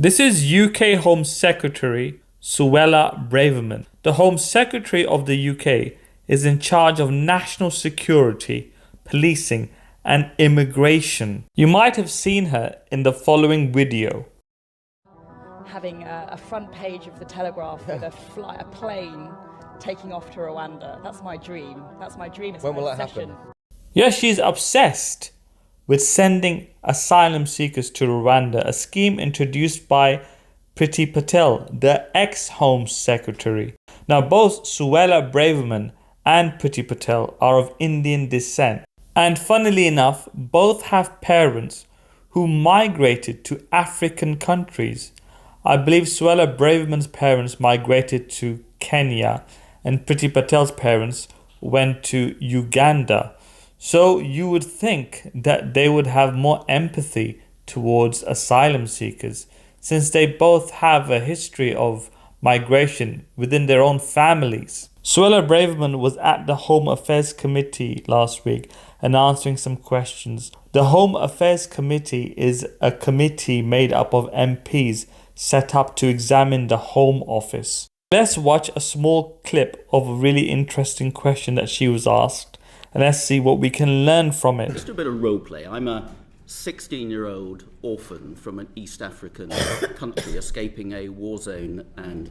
This is UK Home Secretary Suella Braverman. The Home Secretary of the UK is in charge of national security, policing and immigration. You might have seen her in the following video. Having a front page of the Telegraph with a plane taking off to Rwanda. That's my dream. That's my dream. It's when will my that obsession. happen? Yeah, she's obsessed with sending asylum seekers to Rwanda, a scheme introduced by Priti Patel, the ex-Home Secretary. Now, both Suella Braverman and Priti Patel are of Indian descent. And funnily enough, both have parents who migrated to African countries. I believe Suella Braverman's parents migrated to Kenya and Priti Patel's parents went to Uganda. So you would think that they would have more empathy towards asylum seekers, since they both have a history of migration within their own families. Suella Braverman was at the Home Affairs Committee last week and answering some questions. The Home Affairs Committee is a committee made up of MPs set up to examine the Home Office. Let's watch a small clip of a really interesting question that she was asked, and let's see what we can learn from it. Just a bit of role play. I'm a 16-year-old orphan from an East African country escaping a war zone and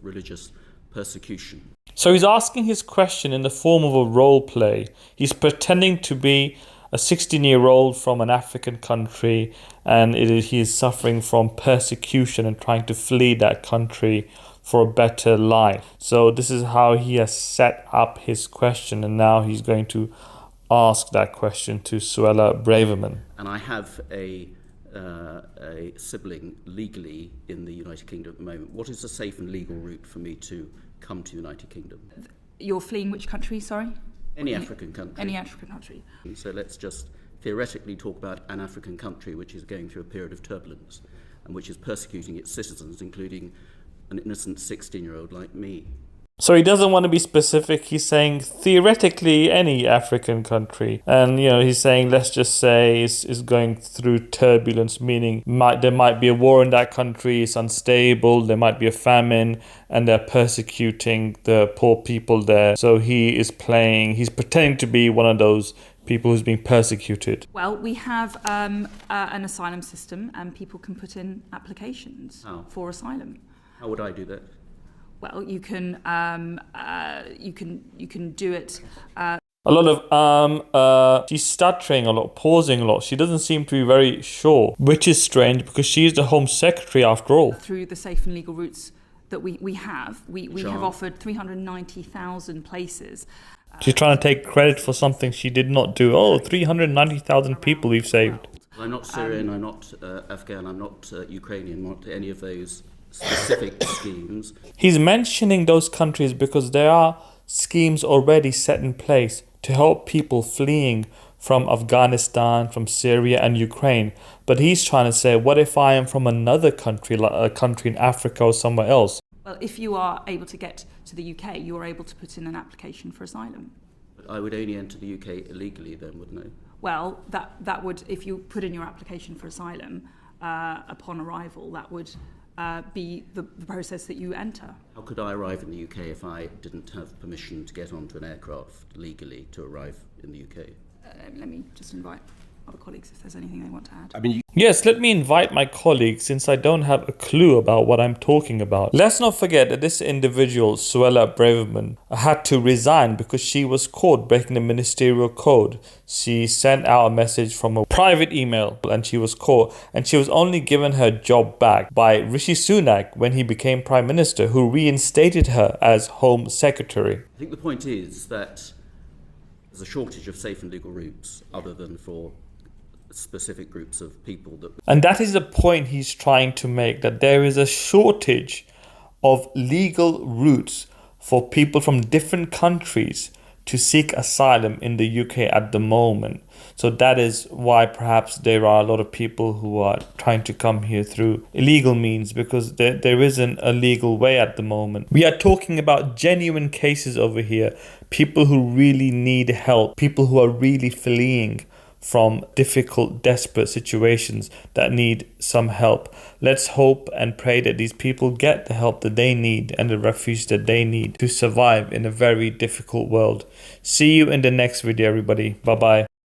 religious persecution. So he's asking his question in the form of a role play. He's pretending to be a 16-year-old from an African country, and he is suffering from persecution and trying to flee that country for a better life. So this is how he has set up his question, and now he's going to ask that question to Suella Braverman. And I have a sibling legally in the United Kingdom at the moment. What is the safe and legal route for me to come to the United Kingdom? You're fleeing which country, sorry? Any African country. Any African country. So let's just theoretically talk about an African country which is going through a period of turbulence and which is persecuting its citizens, including an innocent 16-year-old like me. So he doesn't want to be specific. He's saying theoretically any African country. And, he's saying, let's just say is going through turbulence, meaning there might be a war in that country, it's unstable, there might be a famine, and they're persecuting the poor people there. So he's pretending to be one of those people who's being persecuted. Well, we have an asylum system and people can put in applications for asylum. How would I do that? Well, you can do it. A lot of she's stuttering a lot, pausing a lot. She doesn't seem to be very sure, which is strange because she's the Home Secretary after all. Through the safe and legal routes that we have offered 390,000 places. She's trying to take credit for something she did not do. 390,000 people we've saved. I'm not Syrian, I'm not Afghan, I'm not Ukrainian, not any of those specific schemes. He's mentioning those countries because there are schemes already set in place to help people fleeing from Afghanistan, from Syria and Ukraine. But he's trying to say, what if I am from another country, like a country in Africa or somewhere else? Well, if you are able to get to the UK, you are able to put in an application for asylum. But I would only enter the UK illegally then, wouldn't I? Well, that would, if you put in your application for asylum upon arrival, that would be the process that you enter. How could I arrive in the UK if I didn't have permission to get onto an aircraft legally to arrive in the UK? Let me just invite other colleagues if there's anything they want to add. Yes, let me invite my colleagues since I don't have a clue about what I'm talking about. Let's not forget that this individual, Suella Braverman, had to resign because she was caught breaking the ministerial code. She sent out a message from a private email and she was caught, and she was only given her job back by Rishi Sunak when he became Prime Minister, who reinstated her as Home Secretary. I think the point is that there's a shortage of safe and legal routes other than for specific groups of people. And that is the point he's trying to make, that there is a shortage of legal routes for people from different countries to seek asylum in the UK at the moment. So that is why perhaps there are a lot of people who are trying to come here through illegal means, because there isn't a legal way at the moment. We are talking about genuine cases over here, people who really need help, people who are really fleeing from difficult, desperate situations that need some help. Let's hope and pray that these people get the help that they need and the refuge that they need to survive in a very difficult world. See you in the next video, everybody. Bye bye.